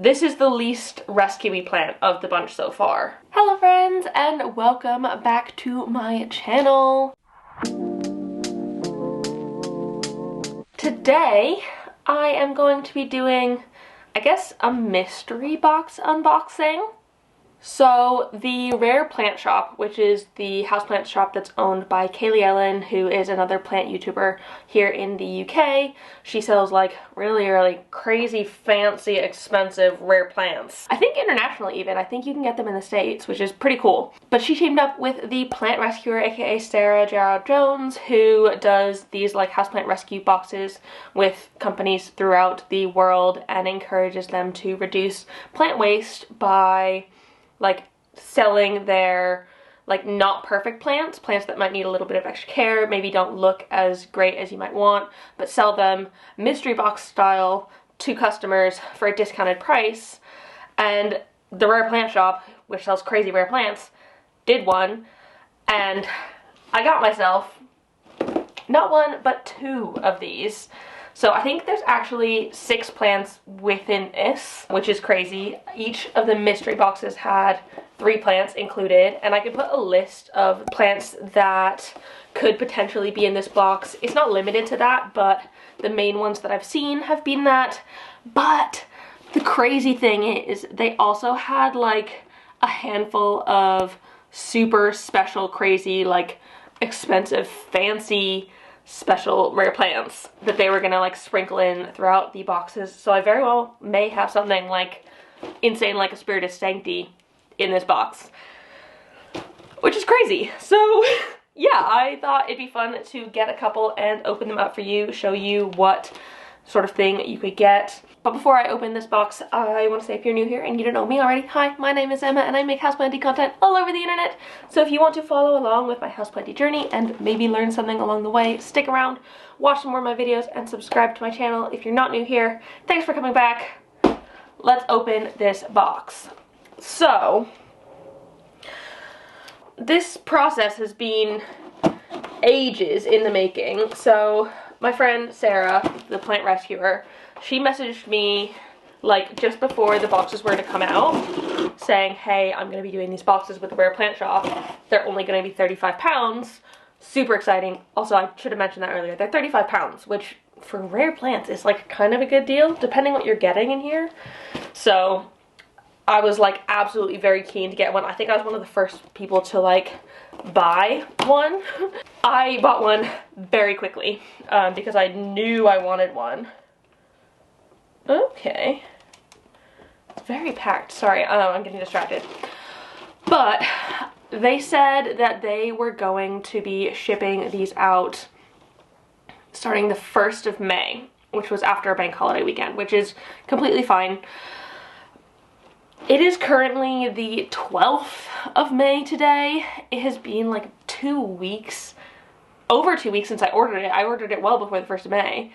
This is the least rescue-y plant of the bunch so far. Hello friends, and welcome back to my channel. Today, I am going to be doing, I guess, a mystery box unboxing. So the Rare Plant Shop, which is the houseplant shop that's owned by Kaylee Ellen, who is another plant YouTuber here in the UK. She sells like really crazy, fancy, expensive rare plants. I think internationally even. I think you can get them in the States, which is pretty cool. But she teamed up with the plant rescuer, aka Sarah Gerard Jones, who does these like houseplant rescue boxes with companies throughout the world and encourages them to reduce plant waste by like selling their like not perfect plants that might need a little bit of extra care, maybe don't look as great as you might want, but sell them mystery box style to customers for a discounted price. And the Rare Plant Shop, which sells crazy rare plants, did one, and I got myself not one but two of these. So I think there's actually 6 plants within this, which is crazy. Each of the mystery boxes had 3 plants included, and I could put a list of plants that could potentially be in this box. It's not limited to that, but the main ones that I've seen have been that. But the crazy thing is they also had like a handful of super special, crazy, like expensive, fancy, special rare plants that they were gonna like sprinkle in throughout the boxes. So I very well may have something like insane, like a Spiritus Sancti in this box, which is crazy. So yeah, I thought it'd be fun to get a couple and open them up for you, show you what sort of thing you could get. But before I open this box, I want to say, if you're new here and you don't know me already, hi, my name is Emma and I make houseplanty content all over the internet. So if you want to follow along with my houseplanty journey and maybe learn something along the way, stick around, watch some more of my videos, and subscribe to my channel if you're not new here. Thanks for coming back. Let's open this box. So, this process has been ages in the making. So, my friend Sarah, the plant rescuer, she messaged me like just before the boxes were to come out saying, hey, I'm going to be doing these boxes with the Rare Plant Shop. They're only going to be 35 pounds. Super exciting. Also, I should have mentioned that earlier. They're 35 pounds, which for rare plants is like kind of a good deal depending what you're getting in here. So I was like absolutely very keen to get one. I think I was one of the first people to like buy one. I bought one very quickly because I knew I wanted one. Okay. Very packed. Sorry, I'm getting distracted. But they said that they were going to be shipping these out starting the 1st of May, which was after a bank holiday weekend, which is completely fine. It is currently the 12th of May today. It has been like 2 weeks, over 2 weeks since I ordered it. I ordered it well before the 1st of May.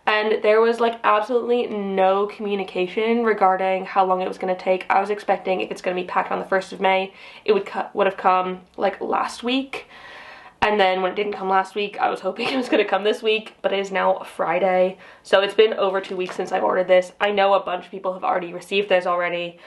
And there was like absolutely no communication regarding how long it was going to take. I was expecting if it's going to be packed on the 1st of May, it would have come like last week. And then when it didn't come last week, I was hoping it was going to come this week, but it is now Friday. So it's been over 2 weeks since I've ordered this. I know a bunch of people have already received this already.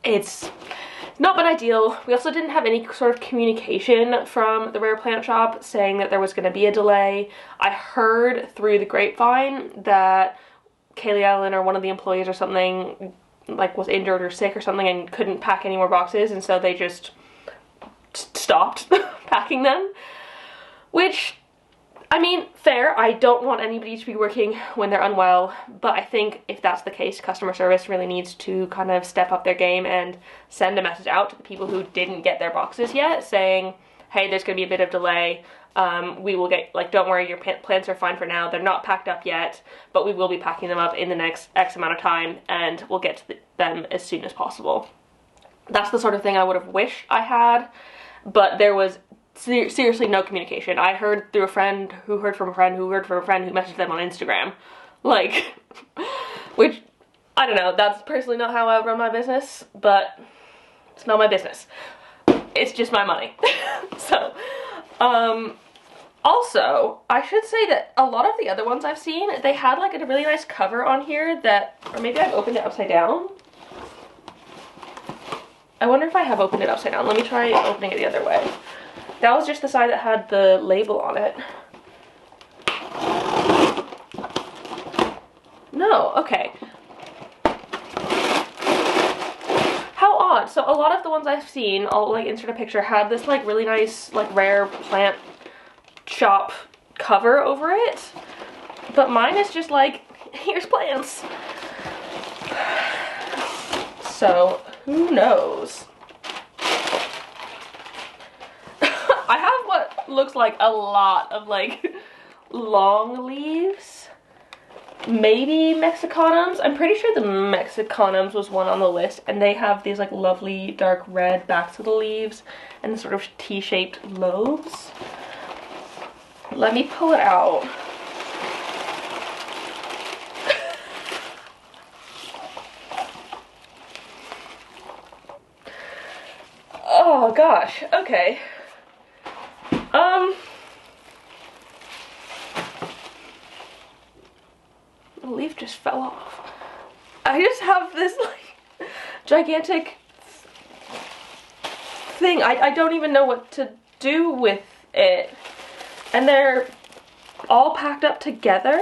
It's not been ideal. We also didn't have any sort of communication from the Rare Plant Shop saying that there was going to be a delay. I heard through the grapevine that Kaylee Ellen or one of the employees or something like was injured or sick or something and couldn't pack any more boxes, and so they just stopped packing them, which, I mean, fair. I don't want anybody to be working when they're unwell, but I think if that's the case, customer service really needs to kind of step up their game and send a message out to the people who didn't get their boxes yet saying, hey, there's going to be a bit of delay. We will get, like, don't worry, your plants are fine for now. They're not packed up yet, but we will be packing them up in the next X amount of time, and we'll get to them as soon as possible. That's the sort of thing I would have wished I had, but there was seriously no communication. I heard through a friend who heard from a friend who heard from a friend who messaged them on Instagram. Like, which, I don't know, that's personally not how I run my business, but it's not my business. It's just my money. So, Also, I should say that a lot of the other ones I've seen, they had like a really nice cover on here that, or maybe I've opened it upside down. I wonder if I have opened it upside down. Let me try opening it the other way. That was just the side that had the label on it. No, okay. How odd. So a lot of the ones I've seen, I'll like insert a picture, had this like really nice like rare plant shop cover over it. But mine is just like, here's plants. So who knows? I have what looks like a lot of like long leaves. Maybe Mexicanums. I'm pretty sure the Mexicanums was one on the list, and they have these like lovely dark red backs of the leaves and sort of T-shaped lobes. Let me pull it out. Oh gosh, okay. The leaf just fell off. I just have this like gigantic thing. I don't even know what to do with it. And they're all packed up together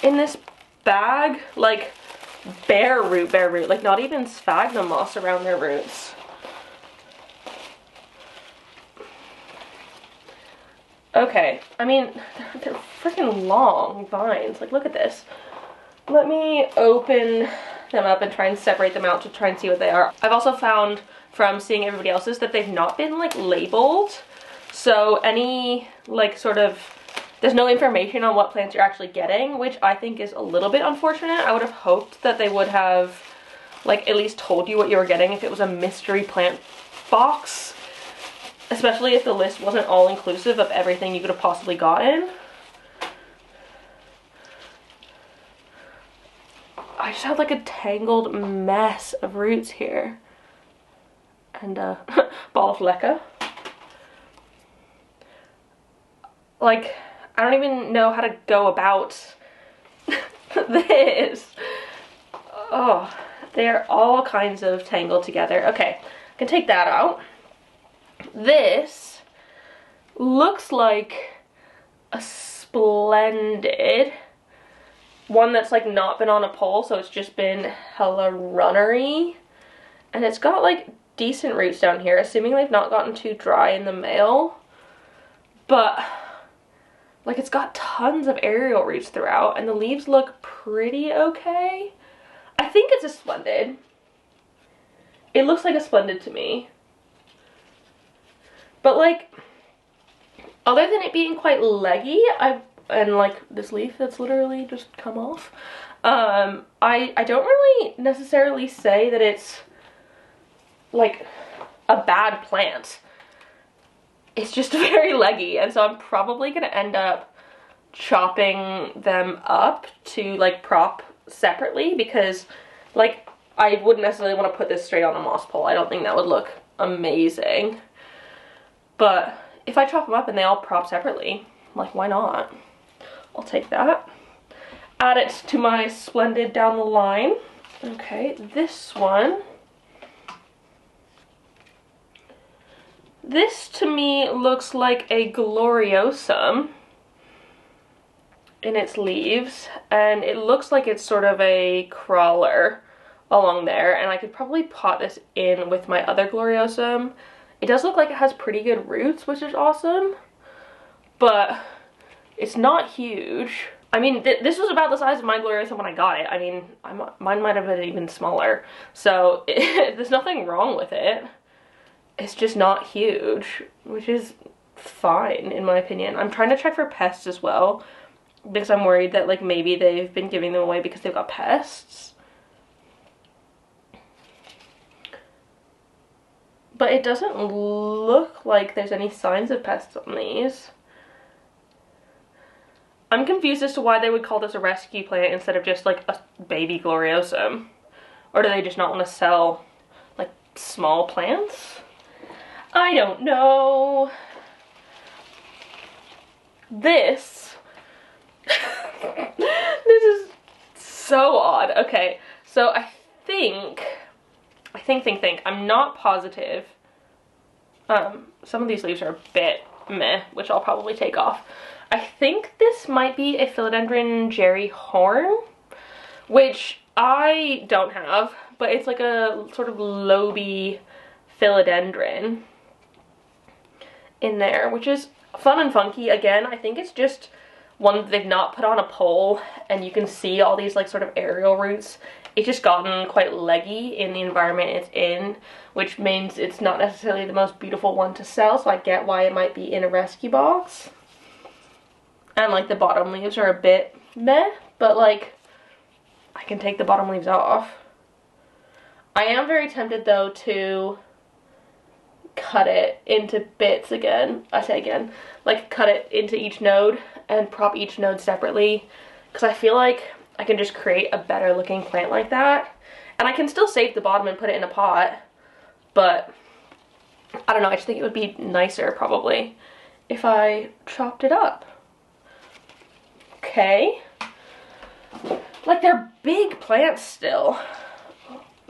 in this bag, like bare root, like not even sphagnum moss around their roots. Okay, I mean, they're freaking long vines. Like, look at this. Let me open them up and try and separate them out to try and see what they are. I've also found from seeing everybody else's that they've not been like labeled. So any like sort of, there's no information on what plants you're actually getting, which I think is a little bit unfortunate. I would have hoped that they would have like at least told you what you were getting if it was a mystery plant box. Especially if the list wasn't all inclusive of everything you could have possibly gotten. I just have like a tangled mess of roots here. And a ball of leca. Like, I don't even know how to go about this. Oh, they're all kinds of tangled together. Okay, I can take that out. This looks like a Splendid, one that's like not been on a pole, so it's just been hella runnery, and it's got like decent roots down here, assuming they've not gotten too dry in the mail, but like it's got tons of aerial roots throughout, and the leaves look pretty okay. I think it's a Splendid. It looks like a Splendid to me. But like, other than it being quite leggy, and like this leaf that's literally just come off, I don't really necessarily say that it's like a bad plant. It's just very leggy, and so I'm probably gonna end up chopping them up to like prop separately, because like I wouldn't necessarily want to put this straight on a moss pole. I don't think that would look amazing. But if I chop them up and they all prop separately, like, why not? I'll take that. Add it to my Splendid down the line. Okay, this one. This to me looks like a Gloriosum in its leaves, and it looks like it's sort of a crawler along there, and I could probably pot this in with my other Gloriosum. It does look like it has pretty good roots, which is awesome, but it's not huge. I mean, this was about the size of my Gloriosum when I got it. I mean, mine might have been even smaller, so there's nothing wrong with it. It's just not huge, which is fine in my opinion. I'm trying to check for pests as well, because I'm worried that like maybe they've been giving them away because they've got pests. But it doesn't look like there's any signs of pests on these. I'm confused as to why they would call this a rescue plant instead of just like a baby Gloriosum. Or do they just not want to sell like small plants? I don't know. This, this is so odd. Okay, so I think, I'm not positive. Some of these leaves are a bit meh, which I'll probably take off. I think this might be a Philodendron Jerry Horne, which I don't have, but it's like a sort of loby philodendron in there, which is fun and funky. Again, I think it's just one that they've not put on a pole, and you can see all these like sort of aerial roots. It's just gotten quite leggy in the environment it's in, which means it's not necessarily the most beautiful one to sell, so I get why it might be in a rescue box. And like the bottom leaves are a bit meh, but like I can take the bottom leaves off. I am very tempted though to cut it into bits again. I say again, like cut it into each node and prop each node separately, because I feel like I can just create a better looking plant like that. And I can still save the bottom and put it in a pot, but I don't know, I just think it would be nicer probably if I chopped it up. Okay. Like, they're big plants still,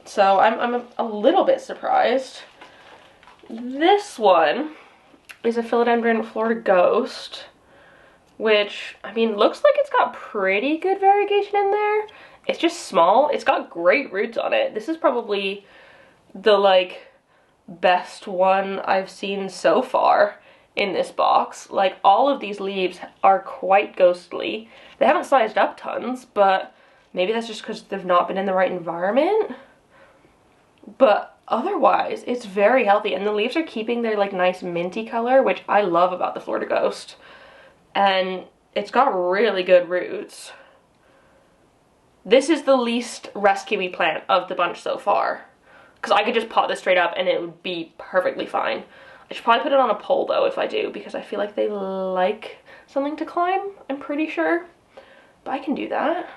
so I'm a little bit surprised. This one is a Philodendron Florida Ghost, which, I mean, looks like it's got pretty good variegation in there. It's just small. It's got great roots on it. This is probably the, like, best one I've seen so far in this box. Like, all of these leaves are quite ghostly. They haven't sized up tons, but maybe that's just because they've not been in the right environment. But otherwise, it's very healthy, and the leaves are keeping their like nice minty color, which I love about the Florida Ghost. And it's got really good roots. This is the least rescue-y plant of the bunch so far, because I could just pot this straight up and it would be perfectly fine. I should probably put it on a pole though if I do, because I feel like they like something to climb, I'm pretty sure. But I can do that.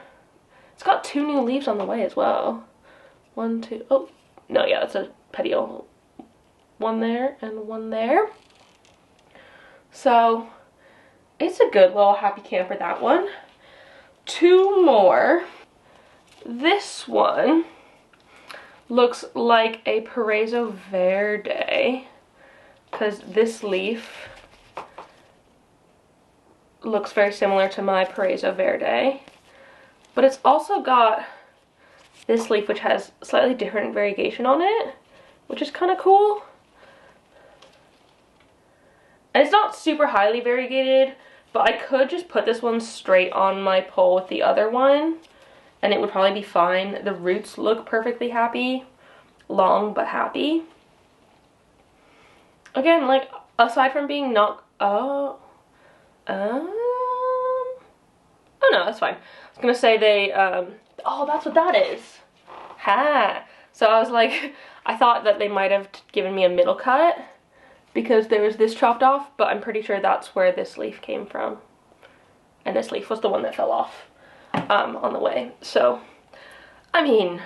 It's got 2 new leaves on the way as well. 1, 2, oh, no, yeah, that's a petiole. 1 there and 1 there. So, it's a good little happy camper, that one. 2 more. This one looks like a Paraiso Verde, because this leaf looks very similar to my Paraiso Verde. But it's also got this leaf which has slightly different variegation on it, which is kind of cool. And it's not super highly variegated, but I could just put this one straight on my pole with the other one, and it would probably be fine. The roots look perfectly happy. Long but happy. Again, like, aside from being not... Oh no, that's fine. I was gonna say they, oh, that's what that is. Ha! So I was like, I thought that they might have given me a middle cut because there was this chopped off, but I'm pretty sure that's where this leaf came from. And this leaf was the one that fell off on the way. So, I mean,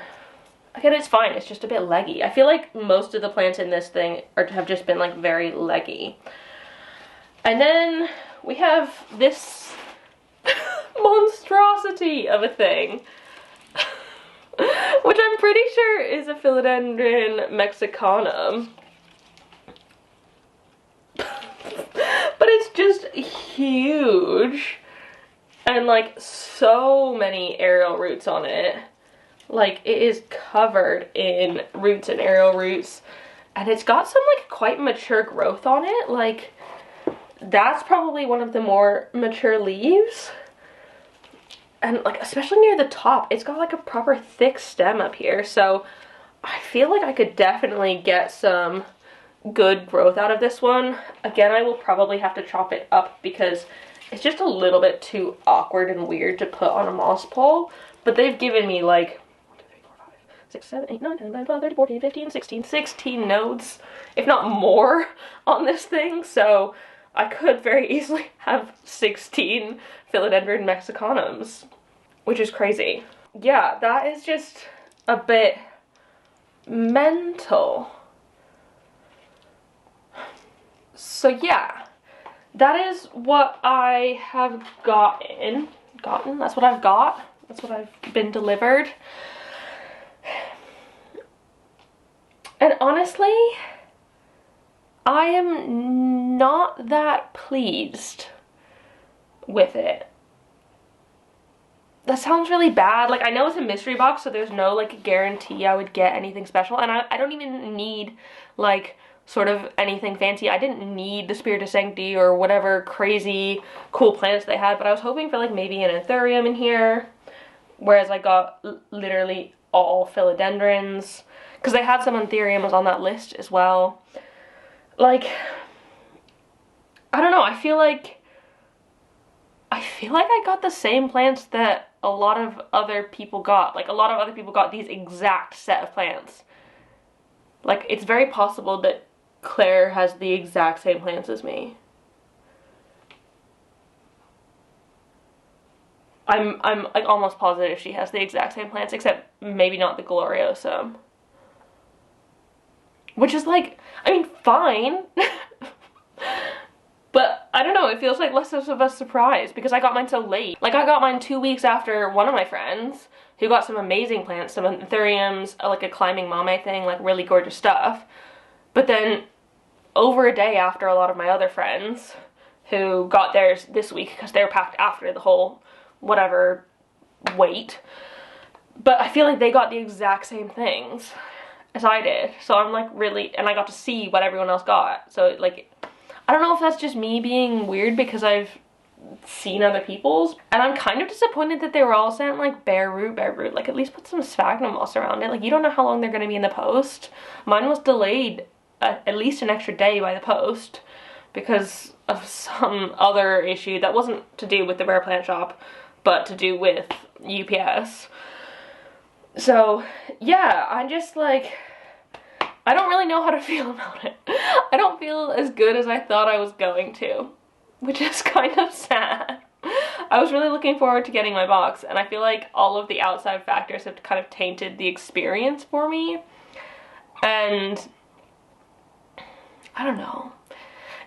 again, it's fine. It's just a bit leggy. I feel like most of the plants in this thing have just been like very leggy. And then we have this monstrosity of a thing, which I'm pretty sure is a Philodendron Mexicanum. But it's just huge, and like so many aerial roots on it. Like, it is covered in roots and aerial roots, and it's got some like quite mature growth on it. Like, that's probably one of the more mature leaves. And like, especially near the top, it's got like a proper thick stem up here. So I feel like I could definitely get some good growth out of this one. Again, I will probably have to chop it up because it's just a little bit too awkward and weird to put on a moss pole. But they've given me like 1, 2, 3, 4, 5, 6, 7, 8, 9, 10, 11, 12, 13, 14, 15, 16, 16 nodes, if not more, on this thing. So I could very easily have 16 Philodendron Mexicanums, which is crazy. Yeah, that is just a bit mental. So yeah, that is what I have gotten. That's what I've got. That's what I've been delivered. And honestly, I am not that pleased with it. That sounds really bad. Like, I know it's a mystery box, so there's no, like, guarantee I would get anything special. And I don't even need, like, sort of anything fancy. I didn't need the Spirit of Sanctity or whatever crazy cool plants they had, but I was hoping for, like, maybe an Anthurium in here. Whereas I got literally all Philodendrons. Because they had some Anthuriums on that list as well. Like, I don't know, I feel like I got the same plants that a lot of other people got. Like, a lot of other people got these exact set of plants. Like, it's very possible that Claire has the exact same plants as me. I'm like almost positive she has the exact same plants, except maybe not the Gloriosum. Which is like, I mean, fine. But I don't know, it feels like less of a surprise because I got mine so late. Like, I got mine 2 weeks after one of my friends who got some amazing plants, some Anthuriums, like a climbing mame thing, like really gorgeous stuff. But then over a day after a lot of my other friends who got theirs this week because they were packed after the whole whatever wait. But I feel like they got the exact same things as I did. So I'm like really, and I got to see what everyone else got. So like, I don't know if that's just me being weird because I've seen other people's. And I'm kind of disappointed that they were all sent like bare root. Like, at least put some sphagnum moss around it. Like, you don't know how long they're going to be in the post. Mine was delayed at least an extra day by the post because of some other issue that wasn't to do with the rare plant shop, but to do with UPS. So yeah, I'm just like, I don't really know how to feel about it. I don't feel as good as I thought I was going to, which is kind of sad. I was really looking forward to getting my box, and I feel like all of the outside factors have kind of tainted the experience for me. And I don't know.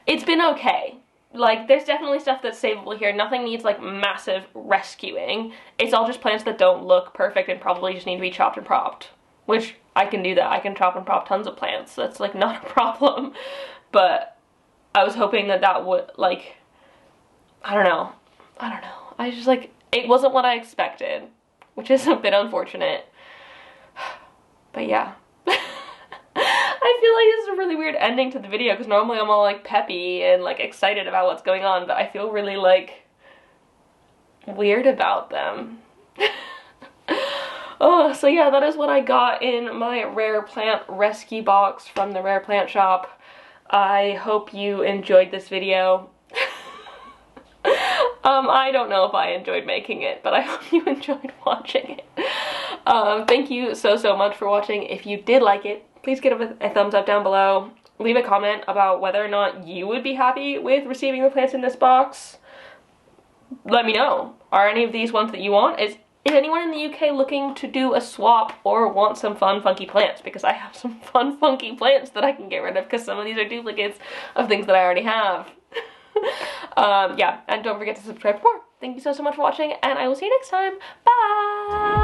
It's been okay. Like, there's definitely stuff that's savable here. Nothing needs, like, massive rescuing. It's all just plants that don't look perfect and probably just need to be chopped and propped. Which, I can do that. I can chop and prop tons of plants. That's, like, not a problem. But I was hoping that that would, like, I don't know. I just, like, it wasn't what I expected. Which is a bit unfortunate. But yeah. I feel like this is a really weird ending to the video because normally I'm all like peppy and like excited about what's going on, but I feel really like weird about them. Oh, so yeah, that is what I got in my rare plant rescue box from the rare plant shop. I hope you enjoyed this video. I don't know if I enjoyed making it, but I hope you enjoyed watching it. Thank you so much for watching. If you did like it, please give it a thumbs up down below. Leave a comment about whether or not you would be happy with receiving the plants in this box. Let me know. Are any of these ones that you want? Is anyone in the UK looking to do a swap or want some fun, funky plants? Because I have some fun, funky plants that I can get rid of because some of these are duplicates of things that I already have. Yeah, and don't forget to subscribe for more. Thank you so much for watching, and I will see you next time. Bye!